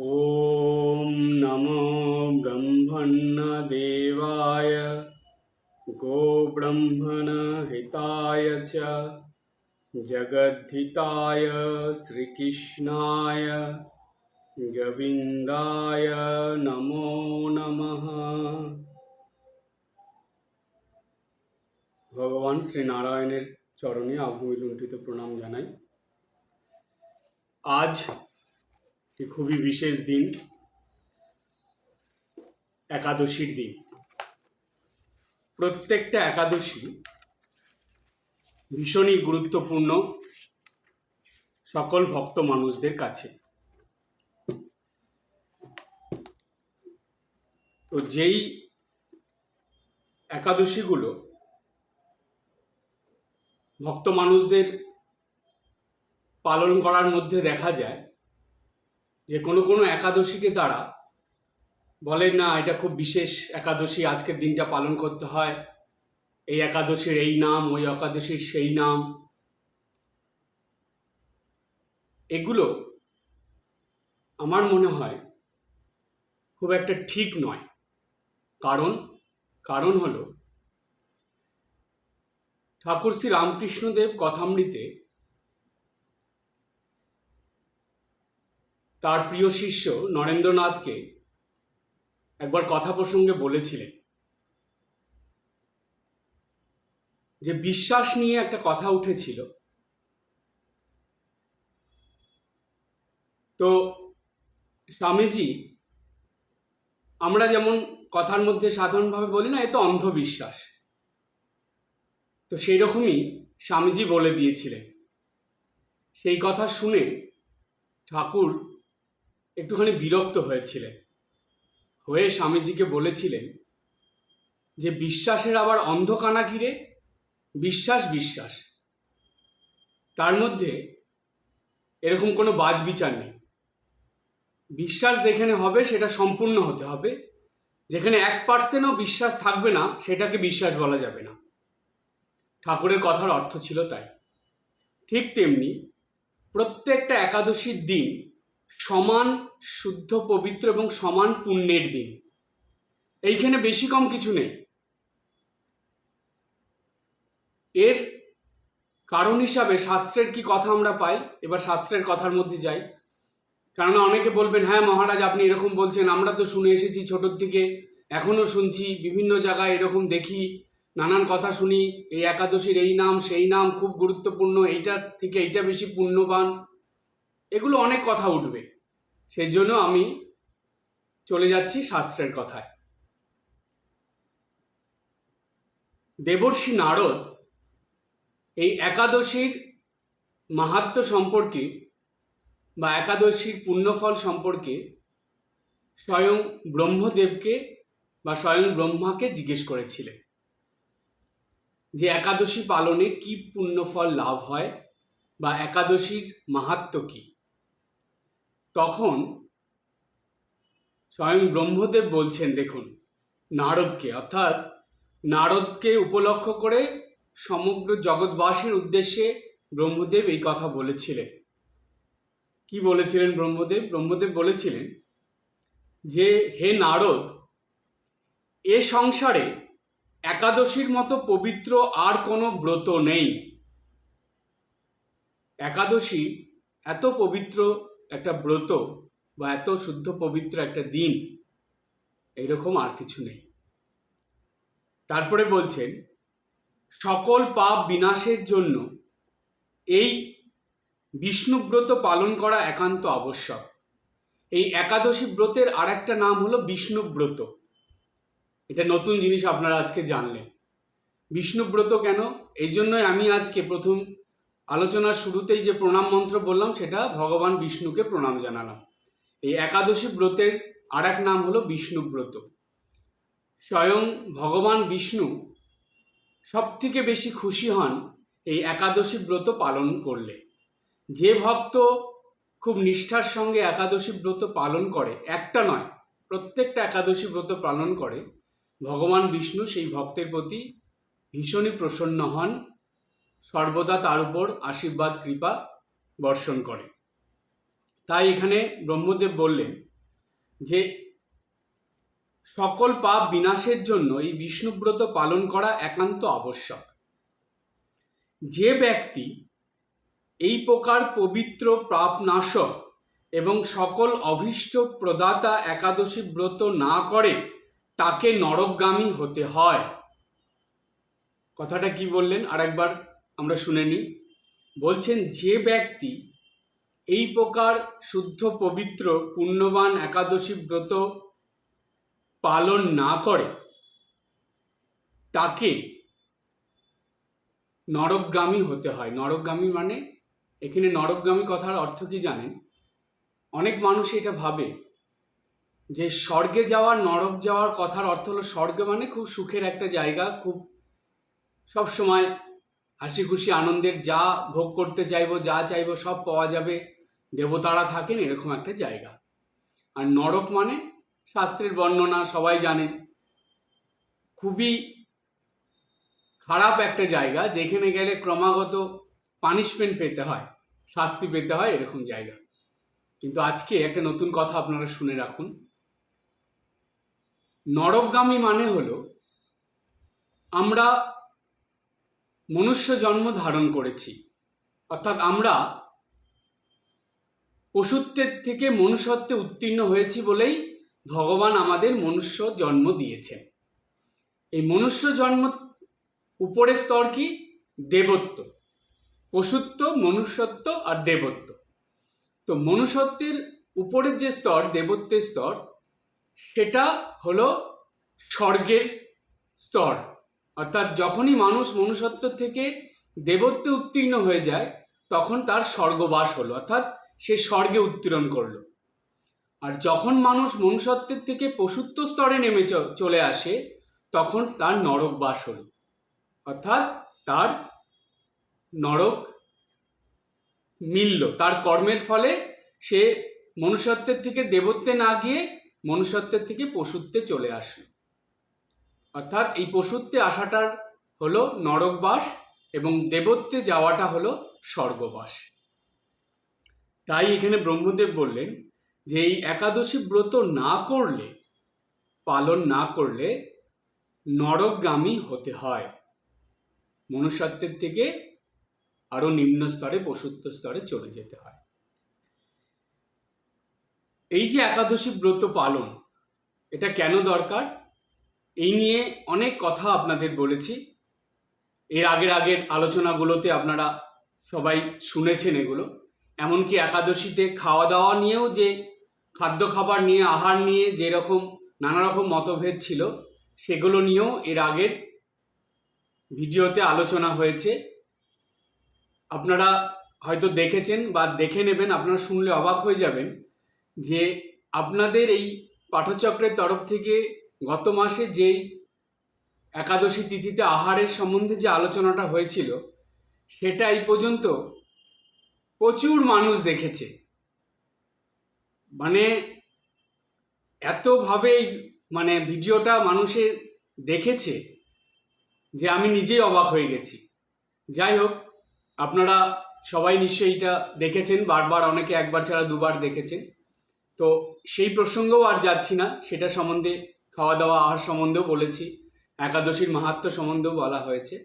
ॐ नमो ब्रह्मण्यदेवाय गोब्रह्मणहिताय च जगद्धिताय श्रीकृष्णाय गोविन्दाय नमो नमः। ভগবান শ্রীনারায়ণের চরণে আভূমি লুণ্ঠিত প্রণাম জানাই। আজ একটি খুবই বিশেষ দিন, একাদশীর দিন। প্রত্যেকটা একাদশী ভীষণই গুরুত্বপূর্ণ সকল ভক্ত মানুষদের কাছে। তো যেই একাদশীগুলো ভক্ত মানুষদের পালন করার মধ্যে দেখা যায় যে কোনো কোনো একাদশীকে তারা বলেন না এটা খুব বিশেষ একাদশী, আজকের দিনটা পালন করতে হয়, এই একাদশীর এই নাম, ওই একাদশীর সেই নাম। এগুলো আমার মনে হয় খুব একটা ঠিক নয়। কারণ হলো ঠাকুর শ্রী রামকৃষ্ণদেব কথামৃতে তার প্রিয় শিষ্য নরেন্দ্রনাথকে একবার কথা প্রসঙ্গে বলেছিলেন যে বিশ্বাস নিয়ে একটা কথা উঠেছিল। তো স্বামীজি, আমরা যেমন কথার মধ্যে সাধারণভাবে বলি না, এ তো অন্ধবিশ্বাস, তো সেই রকমই স্বামীজি বলে দিয়েছিলেন। সেই কথা শুনে ঠাকুর একটুখানি বিরক্ত হয়েছিলেন, হয়ে স্বামীজিকে বলেছিলেন যে বিশ্বাসের আবার অন্ধকানা ঘিরে, বিশ্বাস বিশ্বাস, তার মধ্যে এরকম কোনো বাজ বিচার নেই। বিশ্বাস যেখানে হবে সেটা সম্পূর্ণ হতে হবে, যেখানে 1%ও বিশ্বাস থাকবে না সেটাকে বিশ্বাস বলা যাবে না। ঠাকুরের কথার অর্থ ছিল তাই। ঠিক তেমনি প্রত্যেকটা একাদশীর দিন সমান শুদ্ধ পবিত্র এবং সমান পুণ্যের দিন, এইখানে বেশি কম কিছু নেই। এর কারণ হিসাবে শাস্ত্রের কি কথা আমরা পাই। এবার শাস্ত্রের কথার মধ্যে যাই, কেননা অনেকে বলবেন হ্যাঁ মহারাজ আপনি এরকম বলছেন, আমরা তো শুনে এসেছি ছোটোর থেকে, এখনও শুনছি, বিভিন্ন জায়গায় এরকম দেখি, নানান কথা শুনি, এই একাদশীর এই নাম সেই নাম খুব গুরুত্বপূর্ণ, এইটার থেকে এইটা বেশি পুণ্যবান, এগুলো অনেক কথা উঠবে। সেই জন্য আমি চলে যাচ্ছি শাস্ত্রের কথায়। দেবর্ষি নারদ এই একাদশীর মাহাত্ম্য সম্পর্কে বা একাদশীর পুণ্যফল সম্পর্কে স্বয়ং ব্রহ্মদেবকে বা স্বয়ং ব্রহ্মাকে জিজ্ঞেস করেছিলেন যে একাদশী পালনে কি পুণ্যফল লাভ হয় বা একাদশীর মাহাত্ম্য কি। তখন স্বয়ং ব্রহ্মদেব বলছেন, দেখুন, নারদকে, অর্থাৎ নারদকে উপলক্ষ করে সমগ্র জগৎবাসীর উদ্দেশ্যে ব্রহ্মদেব এই কথা বলেছিলেন। কি বলেছিলেন ব্রহ্মদেব? ব্রহ্মদেব বলেছিলেন যে হে নারদ, এ সংসারে একাদশীর মতো পবিত্র আর কোনো ব্রত নেই। একাদশী এত পবিত্র একটা ব্রত বা এত শুদ্ধ পবিত্র একটা দিন, এইরকম আর কিছু নেই। তারপরে বলছেন সকল পাপ বিনাশের জন্য এই বিষ্ণুব্রত পালন করা একান্ত আবশ্যক। এই একাদশী ব্রতের আর একটা নাম হলো বিষ্ণুব্রত। এটা নতুন জিনিস আপনারা আজকে জানলেন। বিষ্ণুব্রত কেন? এই জন্যই আমি আজকে প্রথম আলোচনার শুরুতেই যে প্রণাম মন্ত্র বললাম সেটা ভগবান বিষ্ণুকে প্রণাম জানালাম। এই একাদশী ব্রতের আর এক নাম হলো বিষ্ণুব্রত। স্বয়ং ভগবান বিষ্ণু সব থেকে বেশি খুশি হন এই একাদশী ব্রত পালন করলে। যে ভক্ত খুব নিষ্ঠার সঙ্গে একাদশী ব্রত পালন করে, একটা নয় প্রত্যেকটা একাদশী ব্রত পালন করে, ভগবান বিষ্ণু সেই ভক্তের প্রতি ভীষণই প্রসন্ন হন, সর্বদা তার উপর আশীর্বাদ কৃপা বর্ষণ করে। তাই এখানে ব্রহ্মদেব বললেন যে সকল পাপ বিনাশের জন্য এই বিষ্ণুব্রত পালন করা একান্ত আবশ্যক। যে ব্যক্তি এই প্রকার পবিত্র পাপনাশক এবং সকল অভীষ্ট প্রদাতা একাদশী ব্রত না করে তাকে নরকগামী হতে হয়। কথাটা কি বললেন আরেকবার আমরা শুনে নিই। বলছেন যে ব্যক্তি এই প্রকার শুদ্ধ পবিত্র পুণ্যবান একাদশী ব্রত পালন না করে তাকে নরকগামী হতে হয়। নরকগামী মানে এখানে নরকগামী কথার অর্থ কি জানেন? অনেক মানুষ এটা ভাবে যে স্বর্গে যাওয়ার নরক যাওয়ার কথার অর্থ হলো স্বর্গ মানে খুব সুখের একটা জায়গা, খুব সব সময় হাসি খুশি আনন্দের, যা ভোগ করতে চাইবো যা চাইবো সব পাওয়া যাবে, দেবতারা থাকেন, এরকম একটা জায়গা। আর নরক মানে শাস্ত্রের বর্ণনা সবাই জানেন, খুবই খারাপ একটা জায়গা, যেখানে গেলে ক্রমাগত পানিশমেন্ট পেতে হয়, শাস্তি পেতে হয়, এরকম জায়গা। কিন্তু আজকে একটা নতুন কথা আপনারা শুনে রাখুন। নরকগামী মানে হলো আমরা মনুষ্য জন্ম ধারণ করেছি, অর্থাৎ আমরা পশুত্বের থেকে মনুষ্যত্বে উত্তীর্ণ হয়েছি বলেই ভগবান আমাদের মনুষ্য জন্ম দিয়েছেন। এই মনুষ্য জন্ম উপরের স্তর কি? দেবত্ব। পশুত্ব, মনুষ্যত্ব আর দেবত্ব। তো মনুষ্যত্বের উপরের যে স্তর, দেবত্বের স্তর, সেটা হলো স্বর্গের স্তর। অর্থাৎ যখনই মানুষ মনুষ্যত্ব থেকে দেবত্বে উত্তীর্ণ হয়ে যায় তখন তার স্বর্গবাস হলো, অর্থাৎ সে স্বর্গে উত্তীর্ণ করলো। আর যখন মানুষ মনুষ্যত্বের থেকে পশুত্ব স্তরে নেমে চলে আসে তখন তার নরকবাস হলো, অর্থাৎ তার নরক মিলল। তার কর্মের ফলে সে মনুষ্যত্বের থেকে দেবত্বে না গিয়ে মনুষ্যত্বের থেকে পশুত্বে চলে আসলো। অর্থাৎ এই পশুত্বে আসাটার হলো নরকবাস এবং দেবত্বে যাওয়াটা হলো স্বর্গবাস। তাই এখানে ব্রহ্মদেব বললেন যে এই একাদশী ব্রত না করলে, পালন না করলে নরকগামী হতে হয়, মনুষ্যত্বের থেকে আরো নিম্ন স্তরে পশুত্ব স্তরে চলে যেতে হয়। এই যে একাদশী ব্রত পালন, এটা কেন দরকার, এই নিয়ে অনেক কথা আপনাদের বলেছি। এর আগের আলোচনাগুলোতে আপনারা সবাই শুনেছেন এগুলো। এমনকি একাদশীতে খাওয়া দাওয়া নিয়েও, যে খাদ্য খাবার নিয়ে, আহার নিয়ে যেরকম নানা রকম মতভেদ ছিল, সেগুলো নিয়েও এর আগের ভিডিওতে আলোচনা হয়েছে। আপনারা হয়তো দেখেছেন বা দেখে নেবেন, আপনারা শুনলে অবাক হয়ে যাবেন যে আপনাদের এই পাঠচক্রের তরফ থেকে গত মাসে যেই একাদশী তিথিতে আহারের সম্বন্ধে যে আলোচনাটা হয়েছিল, সেটা এই পর্যন্ত প্রচুর মানুষ দেখেছে। মানে এতভাবে মানে ভিডিওটা মানুষে দেখেছে যে আমি নিজেই অবাক হয়ে গেছি। যাই হোক, আপনারা সবাই নিশ্চয়ই এটা দেখেছেন, বারবার, অনেকে একবার ছাড়া দুবার দেখেছেন। তো সেই প্রসঙ্গেও আর যাচ্ছি না, সেটা সম্বন্ধে, খাওয়া দাওয়া আহার সম্বন্ধেও বলেছি, একাদশীর মাহাত্ম্য সম্বন্ধেও বলা হয়েছে।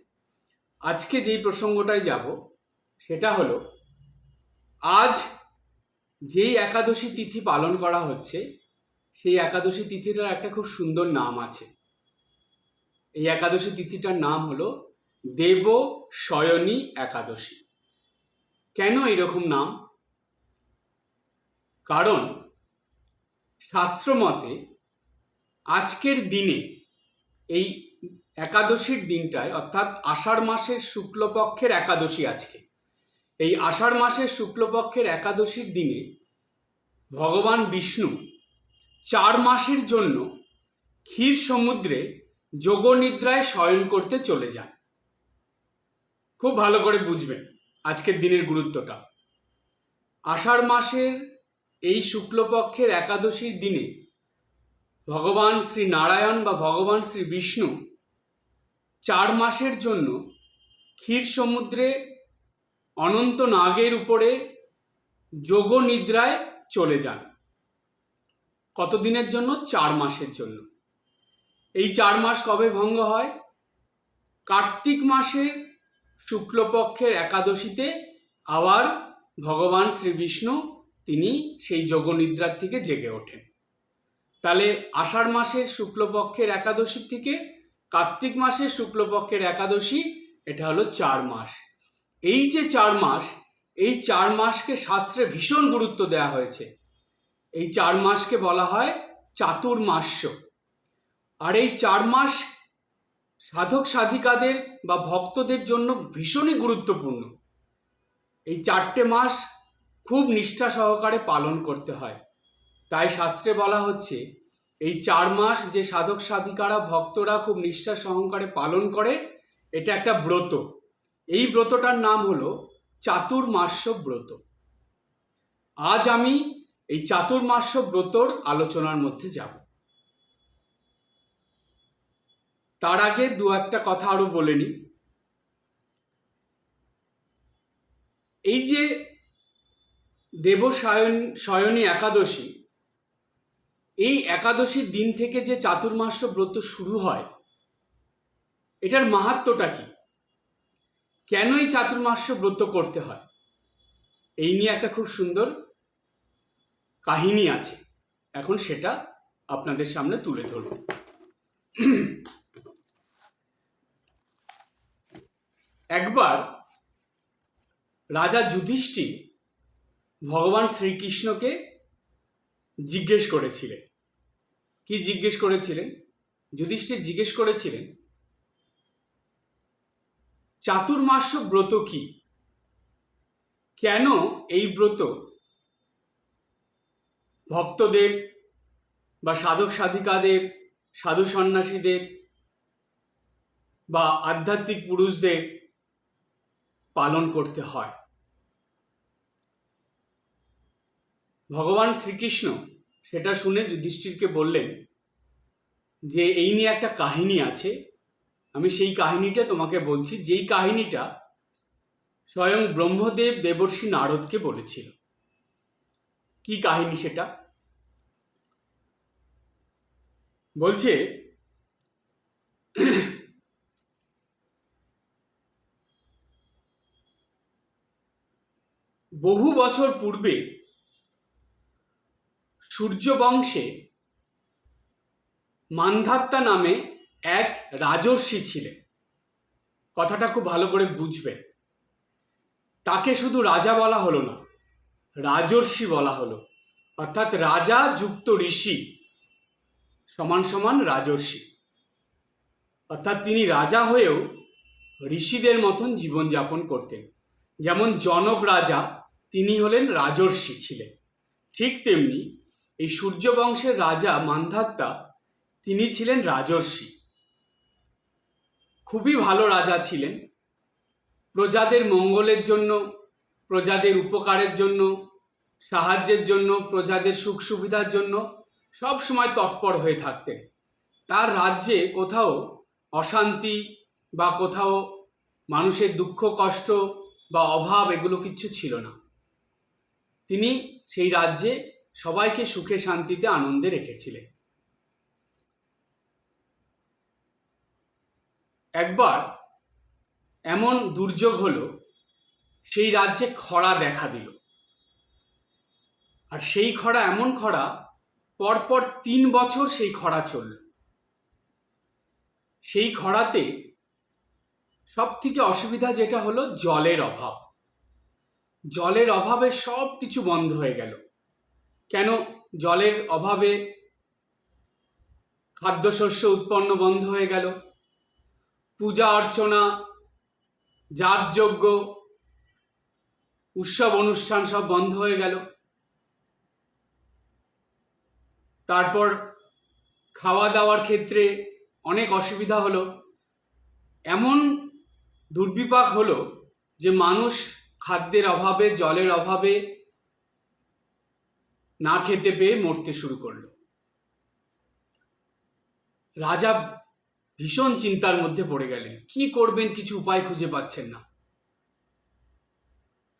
আজকে যেই প্রসঙ্গটায় যাব সেটা হলো, আজ যেই একাদশী তিথি পালন করা হচ্ছে সেই একাদশী তিথিটার একটা খুব সুন্দর নাম আছে। এই একাদশী তিথিটার নাম হলো দেব শয়নী একাদশী। কেন এরকম নাম? কারণ শাস্ত্র মতে আজকের দিনে, এই একাদশীর দিনটায়, অর্থাৎ আষাঢ় মাসের শুক্লপক্ষের একাদশী আজকে, এই আষাঢ় মাসের শুক্লপক্ষের একাদশীর দিনে ভগবান বিষ্ণু 4 মাসের জন্য ক্ষীর সমুদ্রে যোগনিদ্রায় শয়ন করতে চলে যান। খুব ভালো করে বুঝবেন আজকের দিনের গুরুত্বটা। আষাঢ় মাসের এই শুক্লপক্ষের একাদশীর দিনে ভগবান শ্রী নারায়ণ বা ভগবান শ্রী বিষ্ণু 4 মাসের জন্য ক্ষীর সমুদ্রে অনন্ত নাগের উপরে যোগ নিদ্রায় চলে যান। কতদিনের জন্য? 4 মাসের জন্য। এই 4 মাস কবে ভঙ্গ হয়? কার্তিক মাসের শুক্লপক্ষের একাদশীতে আবার ভগবান শ্রীবিষ্ণু তিনি সেই যোগনিদ্রার থেকে জেগে ওঠেন। তাহলে আষাঢ় মাসের শুক্লপক্ষের একাদশী থেকে কার্তিক মাসের শুক্লপক্ষের একাদশী, এটা হলো 4 মাস। এই যে 4 মাস, এই 4 মাসকে শাস্ত্রে ভীষণ গুরুত্ব দেওয়া হয়েছে। এই 4 মাসকে বলা হয় চাতুর্মাস্য। আর এই 4 মাস সাধক সাধিকাদের বা ভক্তদের জন্য ভীষণই গুরুত্বপূর্ণ। এই 4টে মাস খুব নিষ্ঠা সহকারে পালন করতে হয়। তাই শাস্ত্রে বলা হচ্ছে এই 4 মাস যে সাধক সাধিকারা ভক্তরা খুব নিষ্ঠা সহকারে পালন করে, এটা একটা ব্রত। এই ব্রতটার নাম হলো চাতুর্মাস্য ব্রত। আজ আমি এই চাতুর্মাস্য ব্রতর আলোচনার মধ্যে যাব। তার আগে দু একটা কথা আরো বলে নিই। এই যে দেবশয়নী একাদশী, এই একাদশীর দিন থেকে যে চাতুর্মাস্য ব্রত শুরু হয়, এটার মাহাত্ম্যটা কি? কেন এই চাতুর্মাস্য ব্রত করতে হয়? এই নিয়ে একটা খুব সুন্দর কাহিনী আছে। এখন সেটা আপনাদের সামনে তুলে ধরব। একবার রাজা যুধিষ্ঠির ভগবান শ্রীকৃষ্ণকে জিজ্ঞেস করেছিলেন। কি জিজ্ঞেস করেছিলেন? যুধিষ্ঠির জিজ্ঞেস করেছিলেন, চাতুর্মাস্য ব্রত কি? কেন এই ব্রত ভক্তদের বা সাধক সাধিকাদের, সাধু সন্ন্যাসীদের বা আধ্যাত্মিক পুরুষদের পালন করতে হয়? ভগবান শ্রীকৃষ্ণ সেটা শুনে যুধিষ্ঠিরকে বললেন যে এই নিয়ে একটা কাহিনী আছে, আমি সেই কাহিনীটা তোমাকে বলছি, যেই কাহিনীটা স্বয়ং ব্রহ্মদেব দেবর্ষি নারদকে বলেছিল। কি কাহিনী সেটা? বলছে, বহু বছর পূর্বে সূর্যবংশে মান্ধাত্তা নামে এক রাজর্ষি ছিলেন। কথাটা খুব ভালো করে বুঝবেন। তাকে শুধু রাজা বলা হলো না, রাজর্ষি বলা হলো। অর্থাৎ রাজা যুক্ত ঋষি সমান সমান রাজর্ষি। অর্থাৎ তিনি রাজা হয়েও ঋষিদের মতন জীবনযাপন করতেন। যেমন জনক রাজা, তিনি হলেন রাজর্ষি ছিলেন, ঠিক তেমনি এই সূর্যবংশের রাজা মান্ধাত্তা তিনি ছিলেন রাজর্ষি। খুবই ভালো রাজা ছিলেন। প্রজাদের মঙ্গলের জন্য, প্রজাদের উপকারের জন্য, সাহায্যের জন্য, প্রজাদের সুখ সুবিধার জন্য সব সময় তৎপর হয়ে থাকতেন। তার রাজ্যে কোথাও অশান্তি বা কোথাও মানুষের দুঃখ কষ্ট বা অভাব এগুলো কিচ্ছু ছিল না। তিনি সেই রাজ্যে সবাইকে সুখে শান্তিতে আনন্দে রেখেছিলেন। একবার এমন দুর্যোগ হলো, সেই রাজ্যে খরা দেখা দিল। আর সেই খরা এমন খরা, পরপর 3 বছর সেই খরা চলল। সেই খরাতে সব থেকে অসুবিধা যেটা হলো, জলের অভাব। জলের অভাবে সব কিছু বন্ধ হয়ে গেল। কেন? জলের অভাবে খাদ্যশস্য উৎপন্ন বন্ধ হয়ে গেল, পূজা অর্চনা, যাগযজ্ঞ, উৎসব অনুষ্ঠান সব বন্ধ হয়ে গেল। তারপর খাওয়া দাওয়ার ক্ষেত্রে অনেক অসুবিধা হলো। এমন দুর্বিপাক হলো যে মানুষ খাদ্যের অভাবে, জলের অভাবে না খেতে পেয়ে মরতে শুরু করলো। রাজা ভীষণ চিন্তার মধ্যে পড়ে গেলেন। কি করবেন কিছু উপায় খুঁজে পাচ্ছেন না।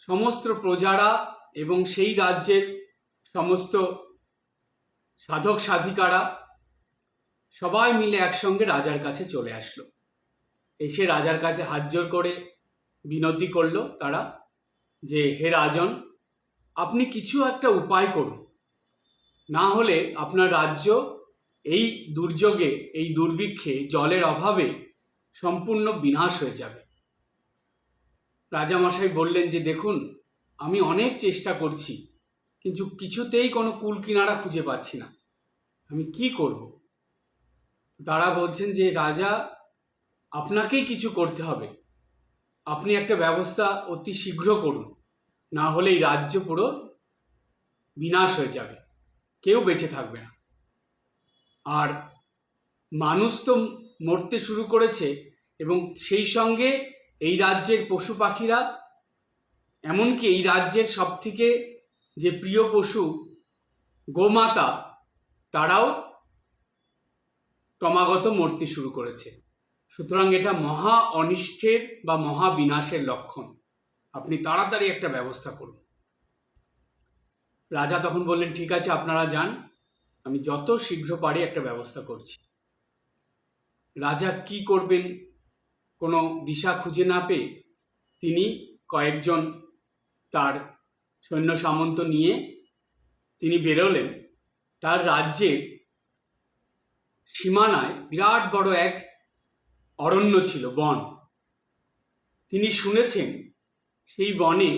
সমস্ত প্রজারা এবং সেই রাজ্যের সমস্ত সাধক সাধিকারা সবাই মিলে একসঙ্গে রাজার কাছে চলে আসলো। এসে রাজার কাছে হাত জোড় করে বিনতি করলো তারা, যে হে রাজন, আপনি কিছু একটা উপায় করুন, না হলে আপনার রাজ্য এই দুর্যোগে, এই দুর্ভিক্ষে, জলের অভাবে সম্পূর্ণ বিনাশ হয়ে যাবে। রাজামশাই বললেন যে দেখুন, আমি অনেক চেষ্টা করছি, কিন্তু কিছুতেই কোনো কুল কিনারা খুঁজে পাচ্ছি না, আমি কি করব? তারা বলছেন যে রাজা, আপনাকেই কিছু করতে হবে, আপনি একটা ব্যবস্থা অতি শীঘ্র করুন, না হলে এই রাজ্য পুরো বিনাশ হয়ে যাবে, কেউ বেঁচে থাকবে না। আর মানুষ তো মরতে শুরু করেছে, এবং সেই সঙ্গে এই রাজ্যের পশু পাখিরা, এমনকি এই রাজ্যের সব থেকে যে প্রিয় পশু গোমাতা, তারাও ক্রমাগত মরতে শুরু করেছে। সুতরাং এটা মহা অনিষ্টের বা মহা বিনাশের লক্ষণ, আপনি তাড়াতাড়ি একটা ব্যবস্থা করুন। রাজা তখন বললেন, ঠিক আছে, আপনারা যান, আমি যত শীঘ্র পারি একটা ব্যবস্থা করছি। রাজা কি করবেন কোনো দিশা খুঁজে না পেয়ে তিনি কয়েকজন তার সৈন্য সামন্ত নিয়ে তিনি বেরোলেন। তার রাজ্যের সীমানায় বিরাট বড় এক অরণ্য ছিল, বন। তিনি শুনেছেন সেই বনে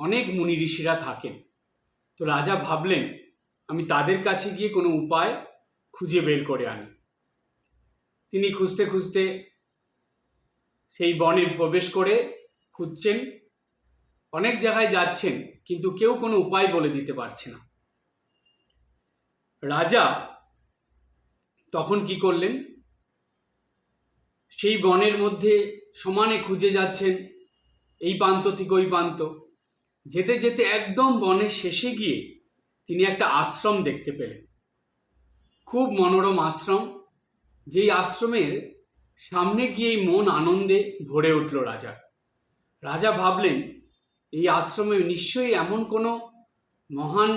অনেক মুনি ঋষিরা থাকেন। তো রাজা ভাবলেন, আমি তাদের কাছে গিয়ে কোনো উপায় খুঁজে বের করে আনি। তিনি খুঁজতে খুঁজতে সেই বনে প্রবেশ করে খুঁজছেন, অনেক জায়গায় যাচ্ছেন, কিন্তু কেউ কোনো উপায় বলে দিতে পারছে না। রাজা তখন কি করলেন, সেই বনের মধ্যে সমানে খুঁজে যাচ্ছেন, এই প্রান্ত থেকে ওই প্রান্ত, যেতে যেতে একদম বনের শেষে গিয়ে তিনি একটা আশ্রম দেখতে পেলেন, খুব মনোরম আশ্রম। যেই আশ্রমের সামনে গিয়েই মন আনন্দে ভরে উঠল রাজার। রাজা ভাবলেন, এই আশ্রমে নিশ্চয়ই এমন কোনো মহান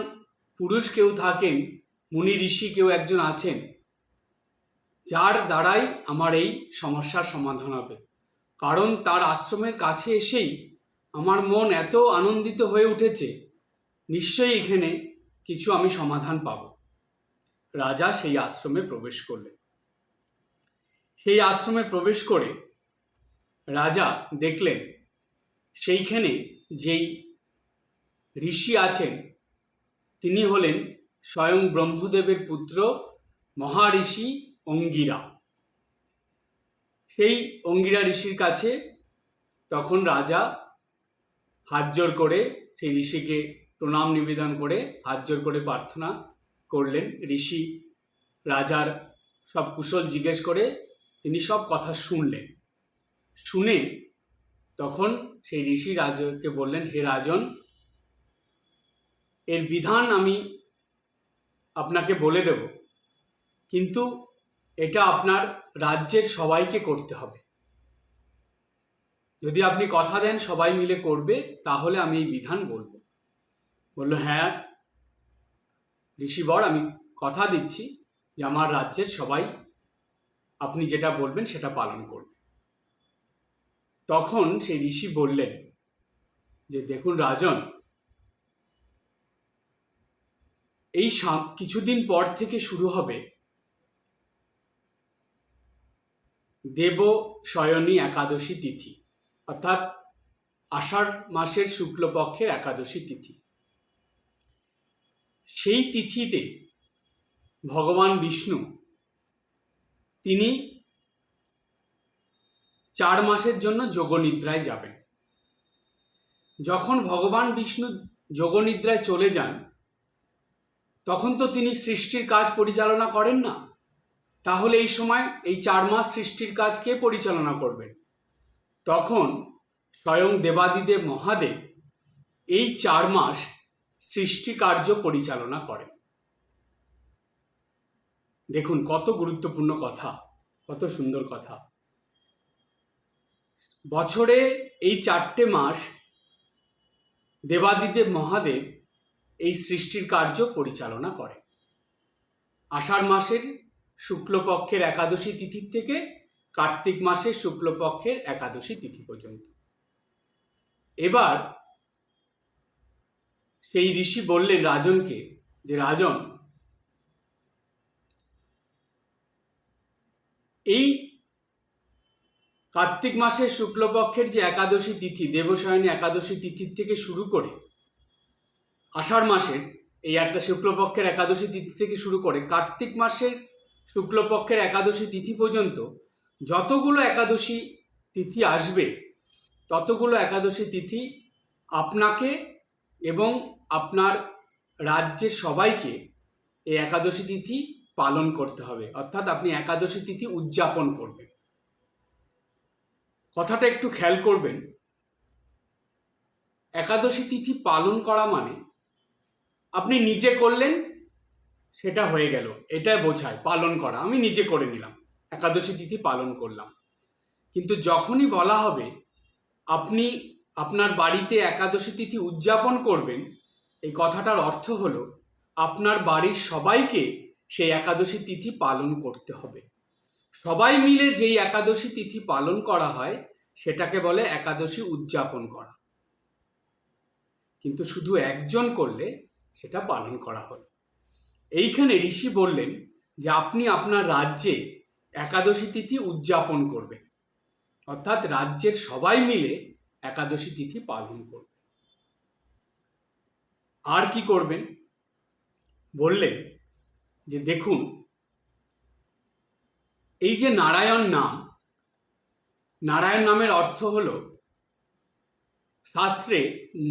পুরুষ কেউ থাকেন, মুনি ঋষি কেউ একজন আছেন, যার দ্বারাই আমার এই সমস্যার সমাধান হবে। কারণ তার আশ্রমের কাছে এসেই আমার মন এত আনন্দিত হয়ে উঠেছে, নিশ্চয়ই এখানে কিছু আমি সমাধান পাব। রাজা সেই আশ্রমে প্রবেশ করলেন। সেই আশ্রমে প্রবেশ করে রাজা দেখলেন সেইখানে যেই ঋষি আছেন তিনি হলেন স্বয়ং ব্রহ্মদেবের পুত্র মহাঋষি অঙ্গিরা। সেই অঙ্গিরা ঋষির কাছে তখন রাজা হাত জোড় করে সেই ঋষিকে প্রণাম নিবেদন করে হাত জোড় করে প্রার্থনা করলেন। ঋষি রাজার সব কুশল জিজ্ঞেস করে তিনি সব কথা শুনলেন। শুনে তখন সেই ঋষি রাজাকে বললেন, হে রাজন, এর বিধান আমি আপনাকে বলে দেব, কিন্তু এটা আপনার রাজ্যের সবাইকে করতে হবে। যদি আপনি কথা দেন সবাই মিলে করবে, তাহলে আমি এই বিধান বলবো। বলল, হ্যাঁ ঋষিবর, আমি কথা দিচ্ছি যে আমার রাজ্যের সবাই আপনি যেটা বলবেন সেটা পালন করবে। তখন সেই ঋষি বললেন যে দেখুন রাজন, এই কিছুদিন পর থেকে শুরু হবে দেব শয়নী একাদশী তিথি, অর্থাৎ আষাঢ় মাসের শুক্লপক্ষের একাদশী তিথি। সেই তিথিতে ভগবান বিষ্ণু তিনি 4 মাসের জন্য যোগনিদ্রায় যাবেন। যখন ভগবান বিষ্ণু যোগনিদ্রায় চলে যান, তখন তো তিনি সৃষ্টির কাজ পরিচালনা করেন না। তাহলে এই সময় এই 4 মাস সৃষ্টির কাজ কে পরিচালনা করবেন? তখন স্বয়ং দেবাদিদেব মহাদেব এই 4 মাস সৃষ্টি কার্য পরিচালনা করেন। দেখুন কত গুরুত্বপূর্ণ কথা, কত সুন্দর কথা। বছরে এই 4টে মাস দেবাদিদেব মহাদেব এই সৃষ্টির কার্য পরিচালনা করেন। আষাঢ় মাসের শুক্লপক্ষের একাদশী তিথির থেকে কার্তিক মাসের শুক্লপক্ষের একাদশী তিথি পর্যন্ত। এবার সেই ঋষি বললেন রাজনকে যে রাজন, এই কার্তিক মাসের শুক্লপক্ষের যে একাদশী তিথি, দেবসায়নী একাদশী তিথির থেকে শুরু করে আষাঢ় মাসের এই শুক্লপক্ষের একাদশী তিথি থেকে শুরু করে কার্তিক মাসের শুক্লপক্ষের একাদশী তিথি পর্যন্ত যতগুলো একাদশী তিথি আসবে ততগুলো একাদশী তিথি আপনাকে এবং আপনার রাজ্যের সবাইকে এই একাদশী তিথি পালন করতে হবে, অর্থাৎ আপনি একাদশী তিথি উদযাপন করবেন। কথাটা একটু খেয়াল করবেন, একাদশী তিথি পালন করা মানে আপনি নিজে করলেন সেটা হয়ে গেল, এটাই বোঝায় পালন করা। আমি নিজে করে নিলাম, একাদশী তিথি পালন করলাম। কিন্তু যখনই বলা হবে আপনি আপনার বাড়িতে একাদশী তিথি উদযাপন করবেন, এই কথাটার অর্থ হলো আপনার বাড়ির সবাইকে সেই একাদশী তিথি পালন করতে হবে। সবাই মিলে যেই একাদশী তিথি পালন করা হয় সেটাকে বলে একাদশী উদযাপন করা। কিন্তু শুধু একজন করলে সেটা পালন করা হলো। এইখানে ঋষি বললেন যে আপনি আপনার রাজ্যে একাদশী তিথি উদযাপন করবেন, অর্থাৎ রাজ্যের সবাই মিলে একাদশী তিথি পালন করবেন। আর কি করবেন বললেন যে দেখুন, এই যে নারায়ণ নাম, নারায়ণ নামের অর্থ হলো, শাস্ত্রে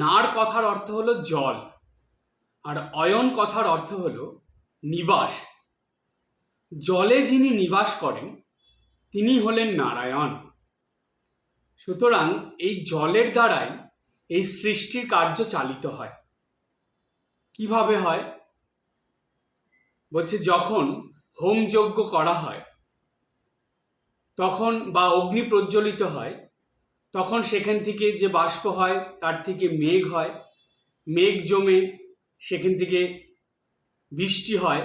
নার কথার অর্থ হলো জল, আর অয়ন কথার অর্থ হলো নিবাস। জলে যিনি নিবাস করেন তিনি হলেন নারায়ণ। সুতরাং এই জলের দ্বারাই এই সৃষ্টির কার্য চালিত হয়। কিভাবে হয় বলছে, যখন হোমযজ্ঞ করা হয় তখন, বা অগ্নি প্রজ্বলিত হয়, তখন সেখান থেকে যে বাষ্প হয় তার থেকে মেঘ হয়, মেঘ জমে সেখান থেকে বৃষ্টি হয়,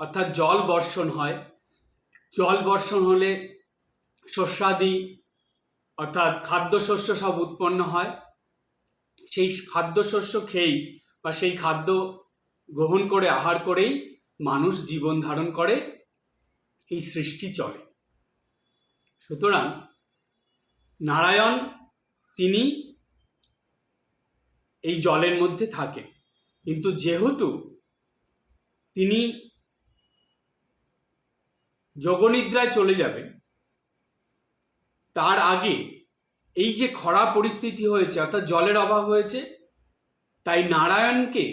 অর্থাৎ জল বর্ষণ হয়। জল বর্ষণ হলে শস্যাদি অর্থাৎ খাদ্যশস্য সব উৎপন্ন হয়। সেই খাদ্যশস্য খেয়েই বা সেই খাদ্য গ্রহণ করে আহার করেই মানুষ জীবন ধারণ করে, এই সৃষ্টি চলে। সুতরাং নারায়ণ তিনি এই জলের মধ্যে থাকেন, কিন্তু যেহেতু তিনি যোগনিদ্রায় চলে যাবেন, তার আগে এই যে খরা পরিস্থিতি হয়েছে অর্থাৎ জলের অভাব হয়েছে, তাই নারায়ণকে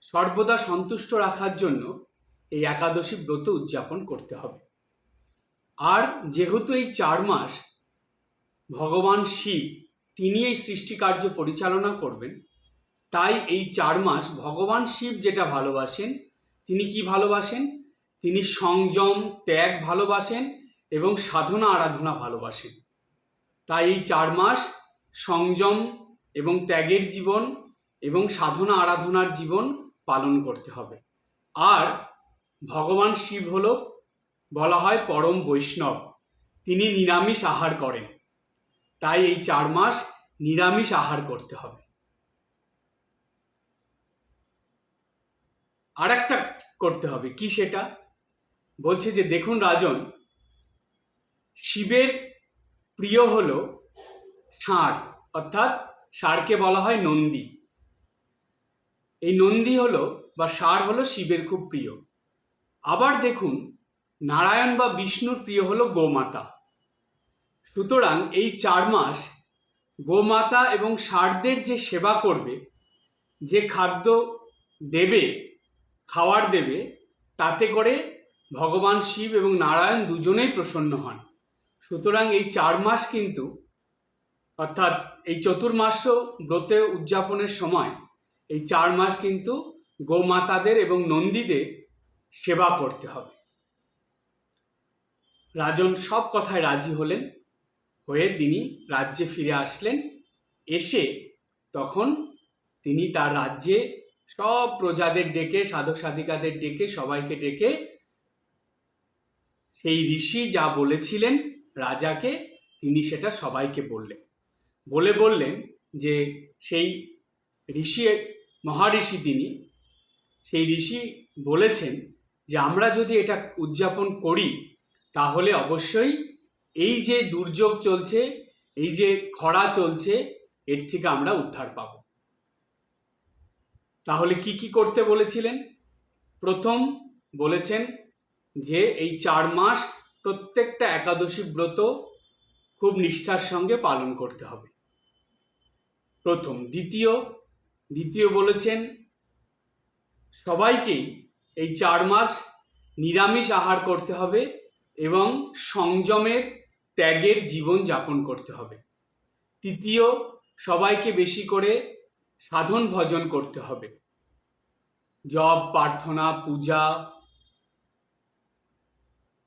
সর্বদা সন্তুষ্ট রাখার জন্য এই একাদশী ব্রত উদযাপন করতে হবে। আর যেহেতু এই 4 মাস ভগবান শিব তিনি এই সৃষ্টি কার্য পরিচালনা করবেন, তাই এই 4 মাস ভগবান শিব যেটা ভালোবাসেন, তিনি কি ভালোবাসেন? তিনি সংযম, ত্যাগ ভালোবাসেন এবং সাধনা আরাধনা ভালোবাসেন। তাই এই 4 মাস সংযম এবং ত্যাগের জীবন এবং সাধনা আরাধনার জীবন পালন করতে হবে। আর ভগবান শিব হলো, বলা হয়, পরম বৈষ্ণব, তিনি নিরামিষ আহার করেন, তাই এই 4 মাস নিরামিষ আহার করতে হবে। আর একটা করতে হবে, কি সেটা? বলছে যে দেখুন রাজন, শিবের প্রিয় হলো ষাঁড়, অর্থাৎ ষাঁড়কে বলা হয় নন্দী। এই নন্দী হলো বা ষাঁড় হলো শিবের খুব প্রিয়। আবার দেখুন, নারায়ণ বা বিষ্ণুর প্রিয় হলো গোমাতা। সুতরাং এই 4 মাস গোমাতা এবং ষাঁড়দের যে সেবা করবে, যে খাদ্য দেবে, খাওয়ার দেবে, তাতে করে ভগবান শিব এবং নারায়ণ দুজনেই প্রসন্ন হন। সুতরাং এই 4 মাস কিন্তু, অর্থাৎ এই চতুর্মাস্য ব্রত উদযাপনের সময় এই 4 মাস কিন্তু গোমাতাদের এবং নন্দীদের সেবা করতে হবে। রাজন সব কথায় রাজি হলেন, হয়ে তিনি রাজ্যে ফিরে আসলেন। এসে তখন তিনি তার রাজ্যে সব প্রজাদের ডেকে, সাধক সাধিকাদের ডেকে, সবাইকে ডেকে সেই ঋষি যা বলেছিলেন রাজাকে, তিনি সেটা সবাইকে বললেন যে সেই ঋষি, মহাঋষি তিনি, সেই ঋষি বলেছেন যে আমরা যদি এটা উদযাপন করি তাহলে অবশ্যই এই যে দুর্যোগ চলছে, এই যে খরা চলছে, এর থেকে আমরা উদ্ধার পাব। তাহলে কি কি করতে বলেছিলেন? প্রথম বলেছেন যে এই 4 মাস প্রত্যেকটা একাদশী ব্রত খুব নিষ্ঠার সঙ্গে পালন করতে হবে, প্রথম। দ্বিতীয় বলেছেন সবাইকেই এই 4 মাস নিরামিষ আহার করতে হবে এবং সংযমের, ত্যাগের জীবন যাপন করতে হবে। তৃতীয়, সবাইকে বেশি করে সাধন ভজন করতে হবে, জপ, প্রার্থনা, পূজা,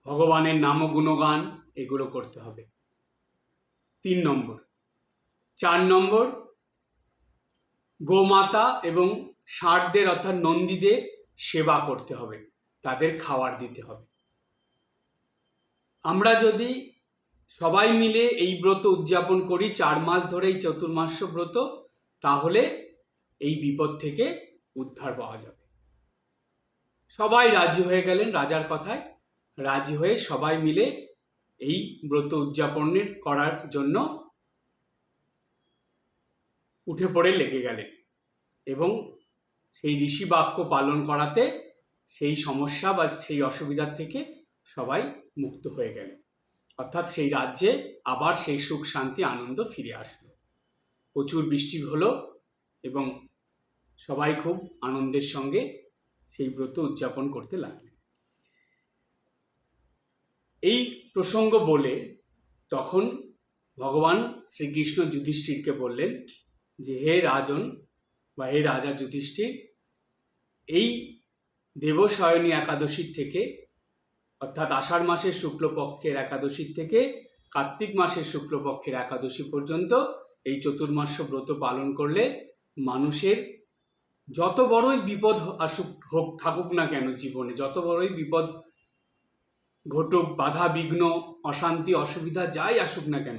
ভগবানের নাম গুণগান এগুলো করতে হবে। 3 নম্বর। 4 নম্বর, গোমাতা এবং ষাঁড়দের অর্থাৎ নন্দীদের সেবা করতে হবে, তাদের খাবার দিতে হবে। আমরা যদি সবাই মিলে এই ব্রত উদযাপন করি 4 মাস ধরে, এই চতুর্মাস্য ব্রত, তাহলে এই বিপদ থেকে উদ্ধার পাওয়া যাবে। সবাই রাজি হয়ে গেলেন রাজার কথায়, রাজি হয়ে সবাই মিলে এই ব্রত উদযাপনের করার জন্য উঠে পড়ে লেগে গেলেন এবং সেই ঋষি বাক্য পালন করাতে সেই সমস্যা বা সেই অসুবিধার থেকে সবাই মুক্ত হয়ে গেলেন, অর্থাৎ সেই রাজ্যে আবার সেই সুখ, শান্তি, আনন্দ ফিরে আসলো। প্রচুর বৃষ্টি হলো এবং সবাই খুব আনন্দের সঙ্গে সেই ব্রত উদযাপন করতে লাগলেন। এই প্রসঙ্গ বলে তখন ভগবান শ্রীকৃষ্ণ যুধিষ্ঠিরকে বললেন যে হে রাজন বা হে রাজা যুধিষ্ঠির, এই দেবশয়নী একাদশীর থেকে, অর্থাৎ আষাঢ় মাসের শুক্লপক্ষের একাদশীর থেকে কার্তিক মাসের শুক্লপক্ষের একাদশী পর্যন্ত এই চতুর্মাস্য ব্রত পালন করলে মানুষের যত বড়ই বিপদ হোক থাকুক না কেন, জীবনে যত বড়ই বিপদ ঘটুক, বাধা বিঘ্ন, অশান্তি, অসুবিধা যাই আসুক না কেন,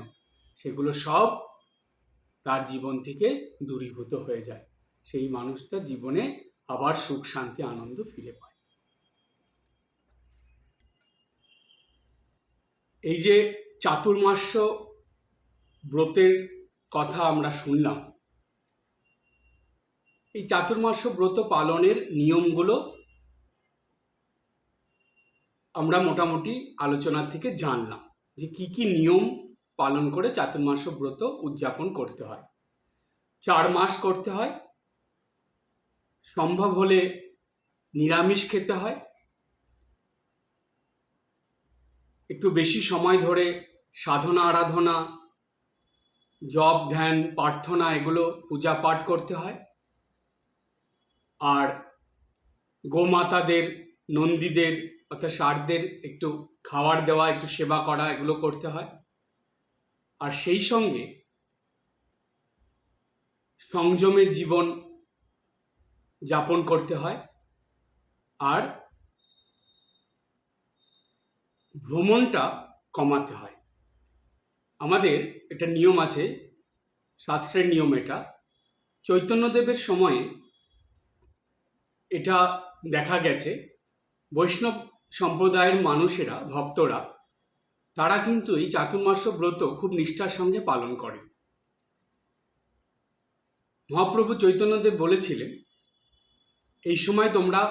সেগুলো সব তার জীবন থেকে দূরীভূত হয়ে যায়। সেই মানুষটা জীবনে আবার সুখ, শান্তি, আনন্দ ফিরে পায়। এই যে চাতুর্মাস্য ব্রতের কথা আমরা শুনলাম, এই চাতুর্মাস্য ব্রত পালনের নিয়মগুলো আমরা মোটামুটি আলোচনার থেকে জানলাম যে কি কি নিয়ম পালন করে চাতুর্মাস্য ব্রত উদযাপন করতে হয়। 4 মাস করতে হয়, সম্ভব হলে নিরামিষ খেতে হয়, একটু বেশি সময় ধরে সাধনা, আরাধনা, জপ, ধ্যান, প্রার্থনা, এগুলো পূজা পাঠ করতে হয়। আর গোমাতাদের, নন্দীদের অর্থাৎ ষাঁড়দের একটু খাবার দেওয়া, একটু সেবা করা, এগুলো করতে হয়। আর সেই সঙ্গে সংযমের জীবন যাপন করতে হয়। আর ভ্রমণটা কমাতে হয়। আমাদের একটা নিয়ম আছে, শাস্ত্রের নিয়ম এটা। চৈতন্যদেবের সময়ে এটা দেখা গেছে, বৈষ্ণব সম্প্রদায়ের মানুষেরা, ভক্তরা, তারা কিন্তু এই চাতুর্মাস্য ব্রত খুব নিষ্ঠার সঙ্গে পালন করে। মহাপ্রভু চৈতন্যদেব বলেছিলেন এই সময় তোমরা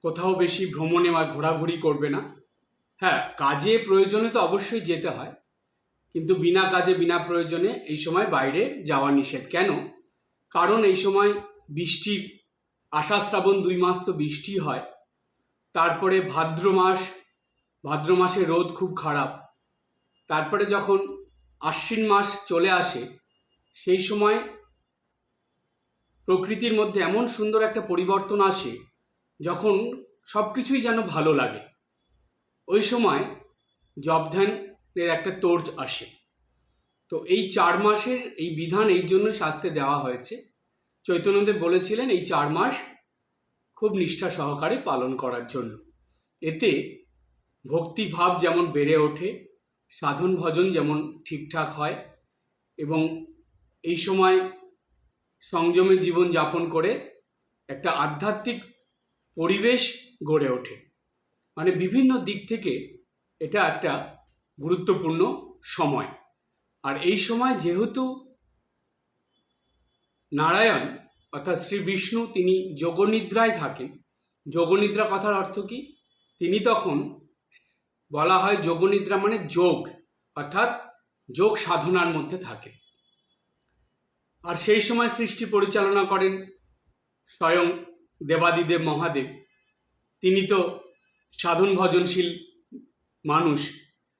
কোথাও বেশি ভ্রমণে বা ঘোরাঘুরি করবে না। হ্যাঁ, কাজে প্রয়োজনে তো অবশ্যই যেতে হয়, কিন্তু বিনা কাজে বিনা প্রয়োজনে এই সময় বাইরে যাওয়া নিষেধ। কেন? কারণ এই সময় বৃষ্টির, আষাঢ় শ্রাবণ 2 মাস তো বৃষ্টি হয়, তারপরে ভাদ্র মাসে রোদ খুব খারাপ, তারপরে যখন আশ্বিন মাস চলে আসে সেই সময় প্রকৃতির মধ্যে এমন সুন্দর একটা পরিবর্তন আসে যখন সব কিছুই যেন ভালো লাগে। ওই সময় জপ ধ্যানের একটা তোড় আসে। তো এই 4 মাসের এই বিধান এই জন্য শাস্ত্রে দেওয়া হয়েছে। চৈতন্যদেব বলেছিলেন এই 4 মাস খুব নিষ্ঠা সহকারে পালন করার জন্য। এতে ভক্তিভাব যেমন বেড়ে ওঠে, সাধন ভজন যেমন ঠিকঠাক হয় এবং এই সময় সংযমের জীবন যাপন করে একটা আধ্যাত্মিক পরিবেশ গড়ে ওঠে। মানে বিভিন্ন দিক থেকে এটা একটা গুরুত্বপূর্ণ সময়। আর এই সময় যেহেতু নারায়ণ অর্থাৎ শ্রী বিষ্ণু তিনি যোগনিদ্রায় থাকেন, যোগনিদ্রা কথার অর্থ কি? তিনি তখন বলা হয় যোগনিদ্রা মানে যোগ, অর্থাৎ যোগ সাধনার মধ্যে থাকেন। আর সেই সময় সৃষ্টি পরিচালনা করেন স্বয়ং দেবাদিদেব মহাদেব। তিনি তো সাধন ভজনশীল মানুষ,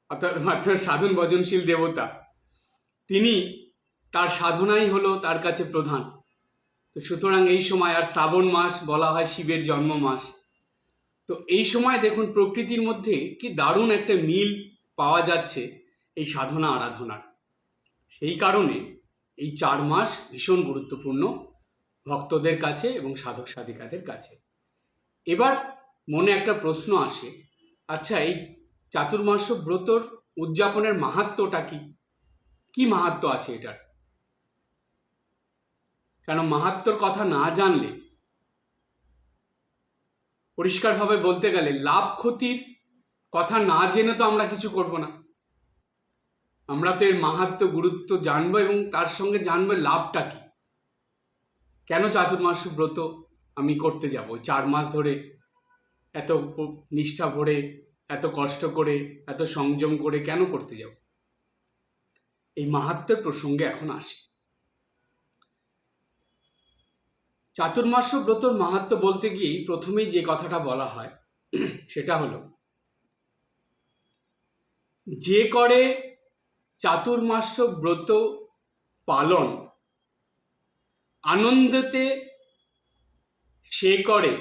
অর্থাৎ সাধন ভজনশীল দেবতা। তিনি তার সাধনাই হলো তার কাছে প্রধান। তো সুতরাং এই সময়, আর শ্রাবণ মাস বলা হয় শিবের জন্ম মাস, তো এই সময় দেখুন প্রকৃতির মধ্যে কি দারুণ একটা মিল পাওয়া যাচ্ছে এই সাধনা আরাধনার। সেই কারণে এই 4 মাস ভীষণ গুরুত্বপূর্ণ ভক্তদের কাছে এবং সাধক সাধিকাদের কাছে। এবার মনে একটা প্রশ্ন আসে, আচ্ছা এই চাতুর্মাস্য ব্রতর উদযাপনের মাহাত্ম্যটা কি? কি মাহাত্ম্য আছে এটার? কেন মাহাত্ম্যর কথা না জানলে, পরিষ্কারভাবে বলতে গেলে লাভ ক্ষতির কথা না জেনে তো আমরা কিছু করব না। আমরা তো এর মাহাত্ম্য গুরুত্ব জানবো এবং তার সঙ্গে জানবো লাভটা কি। কেন চাতুর্মাস্য ব্রত আমি করতে যাব 4 মাস ধরে, এত নিষ্ঠা ভরে, এত কষ্ট করে, এত সংযম করে কেন করতে যাব? এই মাহাত্ম্যের প্রসঙ্গে এখন আসি। চাতুর্মাস্য ব্রতর মাহাত্ম্য বলতে গিয়েই প্রথমেই যে কথাটা বলা হয় সেটা হলো, যে করে চাতুর্মাস্য ব্রত পালন আনন্দেতে সে করে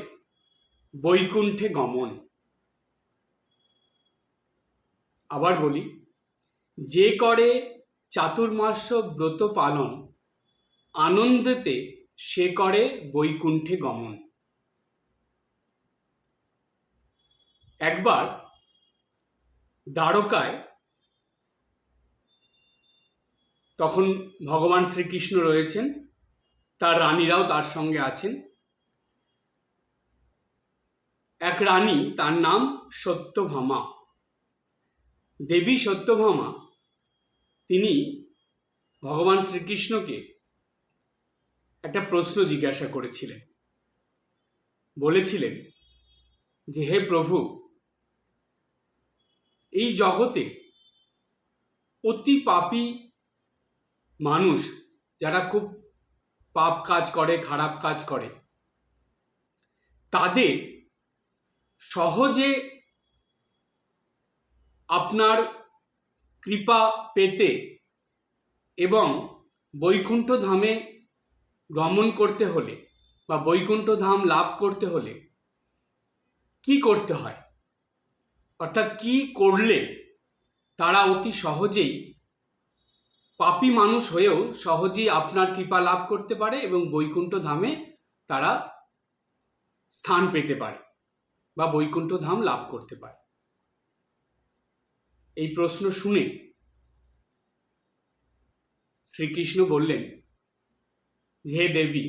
বৈকুণ্ঠে গমন। আবার বলি, যে করে চাতুর্মাস্য ব্রত পালন আনন্দেতে সে করে বৈকুণ্ঠে গমন। একবার দ্বারকায় তখন ভগবান শ্রীকৃষ্ণ রয়েছেন, তার রানীরাও তার সঙ্গে আছেন। এক রানী, তার নাম সত্যভামা। দেবী সত্যভামা তিনি ভগবান শ্রীকৃষ্ণকে একটা প্রশ্ন জিজ্ঞাসা করেছিলেন। বলেছিলেন যে হে প্রভু, এই জগতে অতি পাপী মানুষ যারা খুব পাপ কাজ করে, খারাপ কাজ করে, তাদের সহজে আপনার কৃপা পেতে এবং বৈকুণ্ঠ ধামে গমন করতে হলে বা বৈকুণ্ঠ ধাম লাভ করতে হলে কি করতে হয়? অর্থাৎ কি করলে তারা অতি সহজেই, পাপী মানুষ হয়েও সহজেই আপনার কৃপা লাভ করতে পারে এবং বৈকুণ্ঠ ধামে তারা স্থান পেতে পারে বা বৈকুণ্ঠ ধাম লাভ করতে পারে? এই প্রশ্ন শুনে শ্রীকৃষ্ণ বললেন, হে দেবী,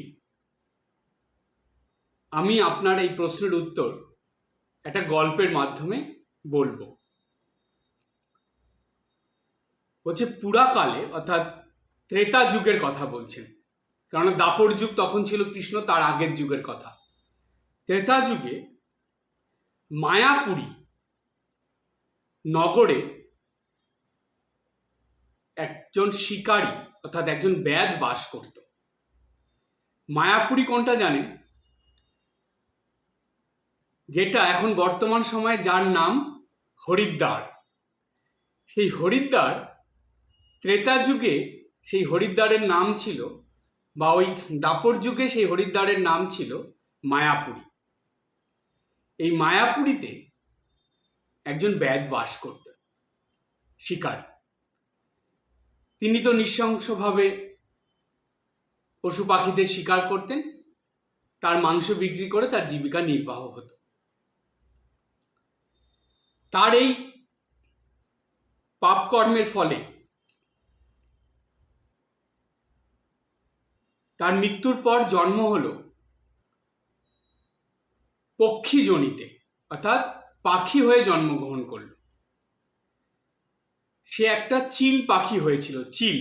আমি আপনার এই প্রশ্নের উত্তর একটা গল্পের মাধ্যমে বলবো। বলছে পুরাকালে, অর্থাৎ ত্রেতা যুগের কথা বলছেন, কারণ দাপর যুগ তখন ছিল কৃষ্ণ তার আগের যুগের কথা। ত্রেতা যুগে মায়াপুরী নগরে একজন শিকারী অর্থাৎ একজন ব্যাদ বাস করত। মায়াপুরী কোনটা জানেন? যেটা এখন বর্তমান সময়ে যার নাম হরিদ্বার। সেই হরিদ্বার ত্রেতা যুগে সেই হরিদ্বারের নাম ছিল, বা ওই দাপর যুগে সেই হরিদ্বারের নাম ছিল মায়াপুরী। এই মায়াপুরীতে একজন ব্যাদ বাস করতেন, শিকারী। তিনি তো নৃশংসভাবে পশু পাখিদের শিকার করতেন, তার মাংস বিক্রি করে তার জীবিকা নির্বাহ হতো। তার এই পাপ কর্মের ফলে তার মৃত্যুর পর জন্ম হলো পক্ষী জনিতে, অর্থাৎ পাখি হয়ে জন্মগ্রহণ করল। সে একটা চিল পাখি হয়েছিল, চিল।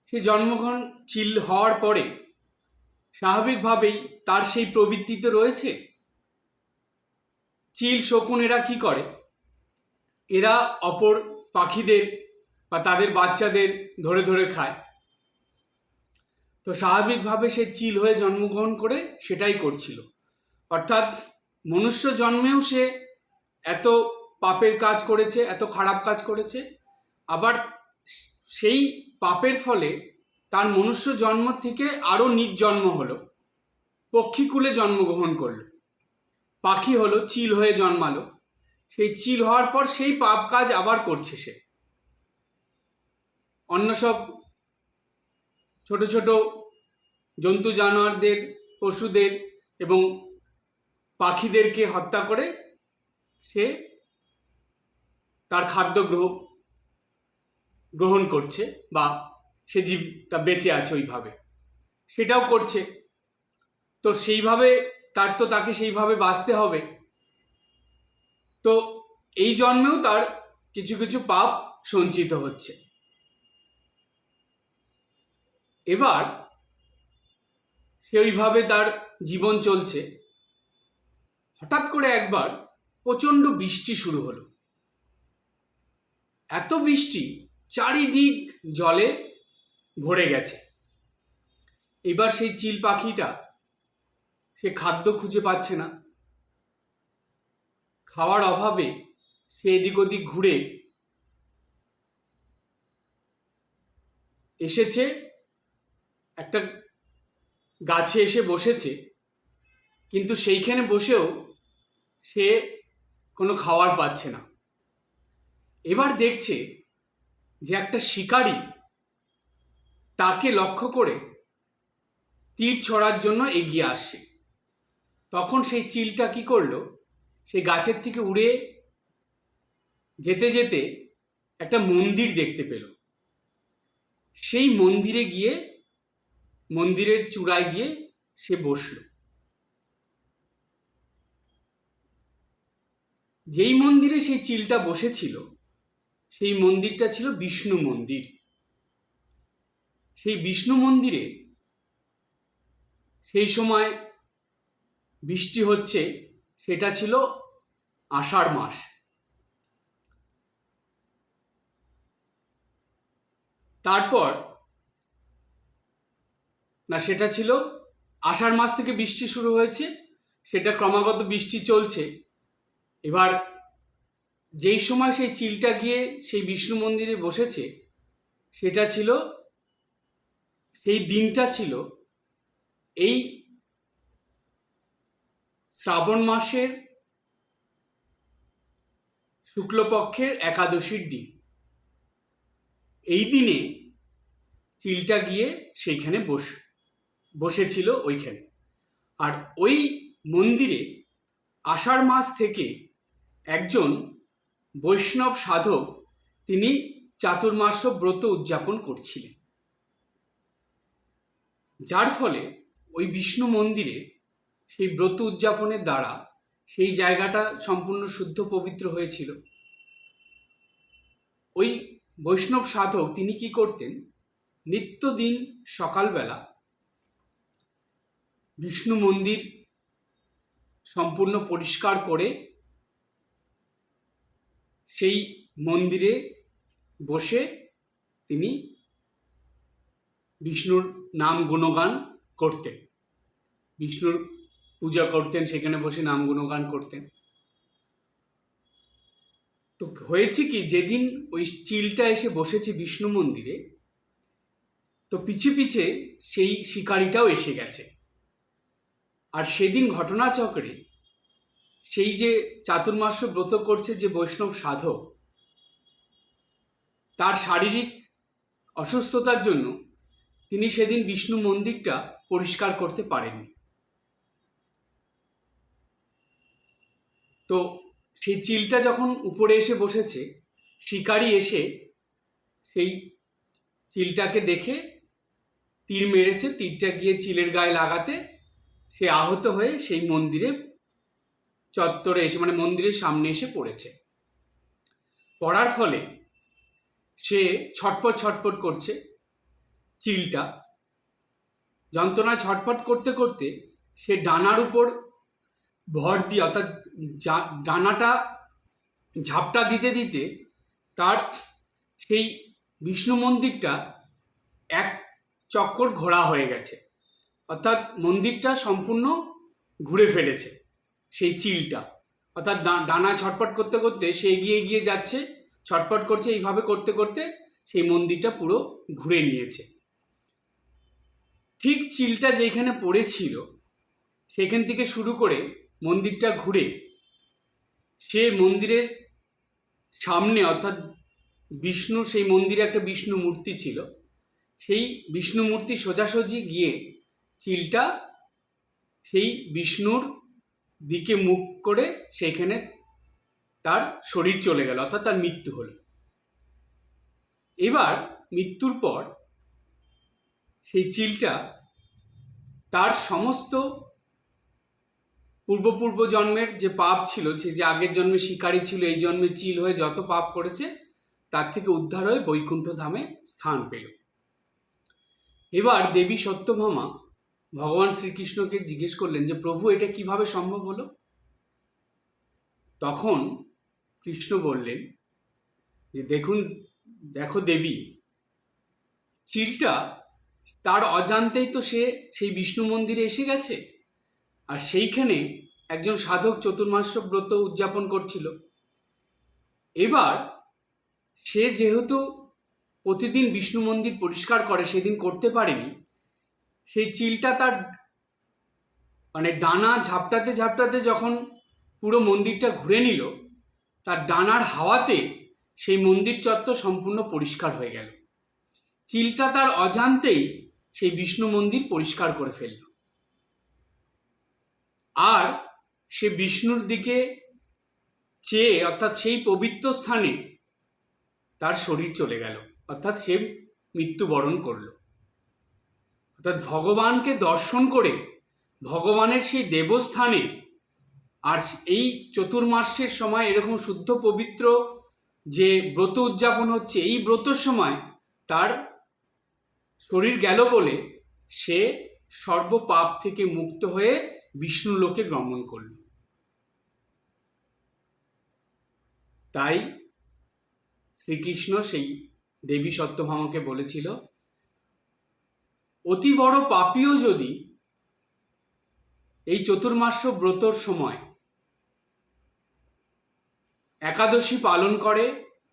সে জন্মগ্রহণ চিল হওয়ার পরে স্বাভাবিকভাবেই তার সেই প্রবৃত্তি তো রয়েছে। চিল, শকুন এরা কি করে, এরা অপর পাখিদের বা তাদের বাচ্চাদের ধরে ধরে খায়। তো স্বাভাবিকভাবে সে চিল হয়ে জন্মগ্রহণ করে সেটাই করছিল। অর্থাৎ মনুষ্য জন্মেও সে এত পাপের কাজ করেছে, এত খারাপ কাজ করেছে, আবার সেই পাপের ফলে তার মনুষ্য জন্ম থেকে আরও নিজ জন্ম হলো, পক্ষীকুলে জন্মগ্রহণ করলো, পাখি হলো, চিল হয়ে জন্মালো। সেই চিল হওয়ার পর সেই পাপ কাজ আবার করছে সে। অন্য সব ছোট ছোট জন্তু জানোয়ারদের, পশুদের এবং পাখিদেরকে হত্যা করে সে তার খাদ্য গ্রহণ করছে, বা সে তা বেঁচে আছে ওইভাবে, সেটাও করছে। তো সেইভাবে তাকে সেইভাবে বাঁচতে হবে। তো এই জন্মেও তার কিছু কিছু পাপ সঞ্চিত হচ্ছে। এবার সে ওইভাবে তার জীবন চলছে। হঠাৎ করে একবার প্রচণ্ড বৃষ্টি শুরু হলো। এত বৃষ্টি, চারিদিক জলে ভরে গেছে। এবার সেই চিল পাখিটা সে খাদ্য খুঁজে পাচ্ছে না। খাওয়ার অভাবে সে এদিক ওদিক ঘুরে এসেছে, একটা গাছে এসে বসেছে, কিন্তু সেইখানে বসেও সে কোনো খাবার পাচ্ছে না। এবার দেখছে যে একটা শিকারী তাকে লক্ষ্য করে তীর ছোড়ার জন্য এগিয়ে আসছে। তখন সেই চিলটা কি করলো, সেই গাছের থেকে উড়ে যেতে যেতে একটা মন্দির দেখতে পেল। সেই মন্দিরে গিয়ে, মন্দিরের চূড়ায় গিয়ে সে বসল। যেই মন্দিরে সেই চিলটা বসেছিল সেই মন্দিরটা ছিল বিষ্ণু মন্দির। সেই বিষ্ণু মন্দিরে সেই সময় বৃষ্টি হচ্ছে, সেটা ছিল আষাঢ় মাস। তারপর না, সেটা ছিল আষাঢ় মাস থেকে বৃষ্টি শুরু হয়েছে, সেটা ক্রমাগত বৃষ্টি চলছে। এবার যেই সময় সেই চিলটা গিয়ে সেই বিষ্ণু মন্দিরে বসেছে, সেটা ছিল, সেই দিনটা ছিল এই শ্রাবণ মাসের শুক্লপক্ষের একাদশীর দিন। এই দিনে চিলটা গিয়ে সেইখানে বসেছিল ওইখানে। আর ওই মন্দিরে আষাঢ় মাস থেকে একজন বৈষ্ণব সাধক তিনি চাতুর্মাস্য ব্রত উদযাপন করছিলেন, যার ফলে ওই বিষ্ণু মন্দিরে সেই ব্রত উদযাপনের দ্বারা সেই জায়গাটা সম্পূর্ণ শুদ্ধ পবিত্র হয়েছিল। ওই বৈষ্ণব সাধক তিনি কি করতেন, নিত্যদিন সকালবেলা বিষ্ণু মন্দির সম্পূর্ণ পরিষ্কার করে সেই মন্দিরে বসে তিনি বিষ্ণুর নাম গুণগান করতেন, বিষ্ণুর পূজা করতেন, সেখানে বসে নাম গুণগান করতেন। তো হয়েছে কি, যেদিন ওই চিলটা এসে বসেছে বিষ্ণু মন্দিরে, তো পিছে পিছে সেই শিকারিটাও এসে গেছে। আর সেদিন ঘটনাচক্রে সেই যে চাতুর্মাস্য ব্রত করছে যে বৈষ্ণব সাধক, তার শারীরিক অসুস্থতার জন্য তিনি সেদিন বিষ্ণু মন্দিরটা পরিষ্কার করতে পারেননি। তো সেই চিলটা যখন উপরে এসে বসেছে, শিকারী এসে সেই চিলটাকে দেখে তীর মেরেছে, তীরটা গিয়ে চিলের গায়ে লাগাতে সে আহত হয়ে সেই মন্দিরে চত্বরে এসে, মানে মন্দিরের সামনে এসে পড়েছে। পড়ার ফলে সে ছটপট ছটপট করছে, চিলটা যন্ত্রণায় ছটপট করতে করতে সে ডানার উপর ভর দিয়ে, অর্থাৎ ডানাটা ঝাপটা দিতে দিতে তার সেই বিষ্ণু মন্দিরটা এক চক্কর ঘোরা হয়ে গেছে, অর্থাৎ মন্দিরটা সম্পূর্ণ ঘুরে ফেলেছে সেই চিলটা। অর্থাৎ ডানা ছটপট করতে করতে সে এগিয়ে এগিয়ে যাচ্ছে, ছটপট করছে, এইভাবে করতে করতে সেই মন্দিরটা পুরো ঘুরে নিয়েছে। ঠিক চিলটা যেখানে পড়েছিল সেখান থেকে শুরু করে মন্দিরটা ঘুরে সে মন্দিরের সামনে, অর্থাৎ বিষ্ণু, সেই মন্দিরে একটা বিষ্ণু মূর্তি ছিল, সেই বিষ্ণু মূর্তি সোজাসুজি গিয়ে চিলটা সেই বিষ্ণুর দিকে মুখ করে সেইখানে তার শরীর চলে গেল, অর্থাৎ তার মৃত্যু হলো। এবার মৃত্যুর পর সেই চিলটা তার সমস্ত পূর্ব জন্মের যে পাপ ছিল, সে যে আগের জন্মে শিকারী ছিল, এই জন্মে চিল হয়ে যত পাপ করেছে তার থেকে উদ্ধার হয়ে বৈকুণ্ঠ ধামে স্থান পেল। এবার দেবী সত্যভামা ভগবান শ্রীকৃষ্ণকে জিজ্ঞেস করলেন যে প্রভু, এটা কিভাবে সম্ভব হলো? তখন কৃষ্ণ বললেন যে দেখো দেবী, চিলটা তার অজান্তেই তো সে সেই বিষ্ণু মন্দিরে এসে গেছে, আর সেইখানে একজন সাধক চতুর্মাস্য ব্রত উদযাপন করছিল। এবার সে যেহেতু প্রতিদিন বিষ্ণু মন্দির পরিষ্কার করে, সেদিন করতে পারেনি, সেই চিলটা তার মানে ডানা ঝাপটাতে ঝাপটাতে যখন পুরো মন্দিরটা ঘুরে নিল, তার ডানার হাওয়াতে সেই মন্দির চত্বর সম্পূর্ণ পরিষ্কার হয়ে গেল। চিলটা তার অজান্তেই সেই বিষ্ণু মন্দির পরিষ্কার করে ফেলল, আর সে বিষ্ণুর দিকে চেয়ে, অর্থাৎ সেই পবিত্র স্থানে তার শরীর চলে গেল, অর্থাৎ সে মৃত্যুবরণ করল। অর্থাৎ ভগবানকে দর্শন করে ভগবানের সেই দেবস্থানে, আর এই চতুর্মাসের সময় এরকম শুদ্ধ পবিত্র যে ব্রত উদযাপন হচ্ছে, এই ব্রতর সময় তার শরীর গেল বলে সে সর্বপাপ থেকে মুক্ত হয়ে বিষ্ণু লোকে গমন করল। তাই শ্রীকৃষ্ণ সেই দেবী সত্যভামাকে বলেছিল, অতি বড় পাপীও যদি এই চতুর্মাস্য ব্রতর সময় একাদশী পালন করে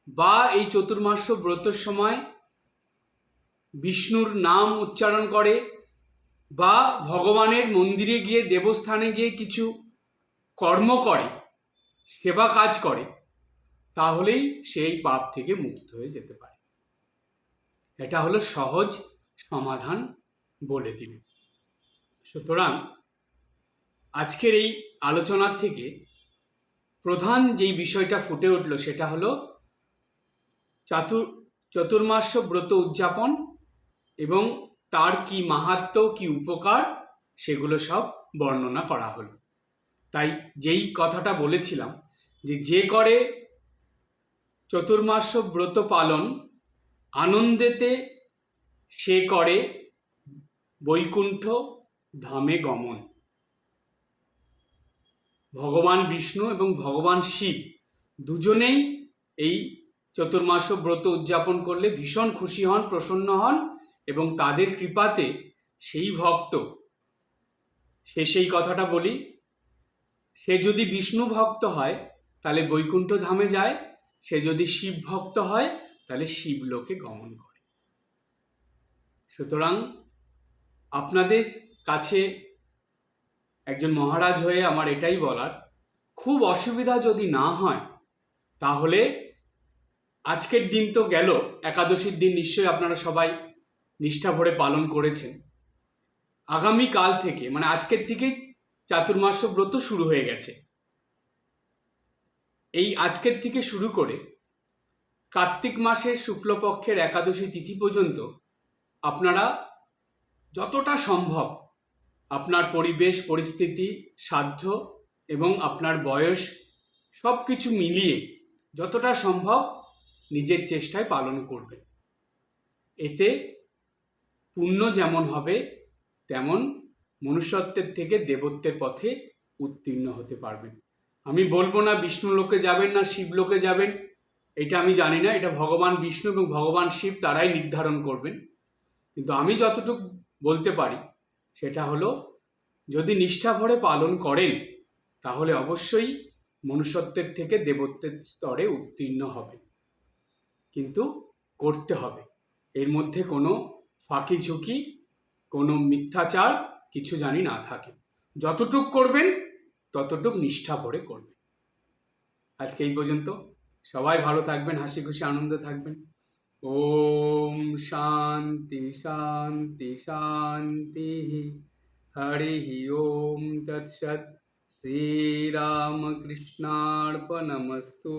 বা এই চতুর্মাস্য ব্রতর সময় বিষ্ণুর নাম উচ্চারণ করে বা ভগবানের মন্দিরে গিয়ে, দেবস্থানে গিয়ে কিছু কর্ম করে, সেবা কাজ করে, তাহলেই সেই পাপ থেকে মুক্ত হয়ে যেতে পারে। এটা হলো সহজ সমাধান বলে দিলেন। সুতরাং আজকের এই আলোচনার থেকে প্রধান যেই বিষয়টা ফুটে উঠল সেটা হলো চতুর্মাস্য ব্রত উদযাপন এবং তার কি মাহাত্ম্য, কি উপকার, সেগুলো সব বর্ণনা করা হলো। তাই যেই কথাটা বলেছিলাম যে করে চতুর্মাস্য ব্রত পালন আনন্দেতে, সে করে বৈকুণ্ঠ ধামে গমন। ভগবান বিষ্ণু এবং ভগবান শিব দুজনেই এই চতুর্মাস্য ব্রত উদযাপন করলে ভীষণ খুশি হন, প্রসন্ন হন, এবং তাদের কৃপাতে সেই ভক্ত, সেই কথাটা বলি, সে যদি বিষ্ণু ভক্ত হয় তাহলে বৈকুণ্ঠ ধামে যায়, সে যদি শিব ভক্ত হয় তাহলে শিবলোকে গমন করে। সুতরাং আপনাদের কাছে একজন মহারাজ হয়ে আমার এটাই বলার, খুব অসুবিধা যদি না হয় তাহলে আজকের দিন তো গেল, একাদশীর দিন নিশ্চয়ই আপনারা সবাই নিষ্ঠা ভরে পালন করেছেন, আগামী কাল থেকে মানে আজকের থেকেই চাতুর্মাস্য ব্রত শুরু হয়ে গেছে। এই আজকের থেকে শুরু করে কার্তিক মাসের শুক্লপক্ষের একাদশী তিথি পর্যন্ত আপনারা যতটা সম্ভব আপনার পরিবেশ পরিস্থিতি সাধ্য এবং আপনার বয়স সব কিছু মিলিয়ে যতটা সম্ভব নিজের চেষ্টায় পালন করবেন। এতে পুণ্য যেমন হবে তেমন মনুষ্যত্বের থেকে দেবত্বের পথে উত্তীর্ণ হতে পারবেন। আমি বলবো না বিষ্ণু লোকে যাবেন না শিব লোকে যাবেন, এটা আমি জানি না, এটা ভগবান বিষ্ণু এবং ভগবান শিব তারাই নির্ধারণ করবেন। কিন্তু আমি যতটুকু বলতে পারি সেটা হলো, যদি নিষ্ঠা ভরে পালন করেন তাহলে অবশ্যই মনুষ্যত্বের থেকে দেবত্বের স্তরে উত্তীর্ণ হবেন। কিন্তু করতে হবে, এর মধ্যে কোনো ফাঁকি ঝুঁকি কোনো মিথ্যাচার কিছু জানি না থাকে। যতটুক করবেন ততটুক নিষ্ঠা ভরে করবেন। আজকে এই পর্যন্ত। সবাই ভালো থাকবেন, হাসি খুশি আনন্দে থাকবেন। ওম শান্তি শান্তি শান্তি। হরি ওম তৎসৎ। শ্রীরামকৃষ্ণার্পণমস্তু।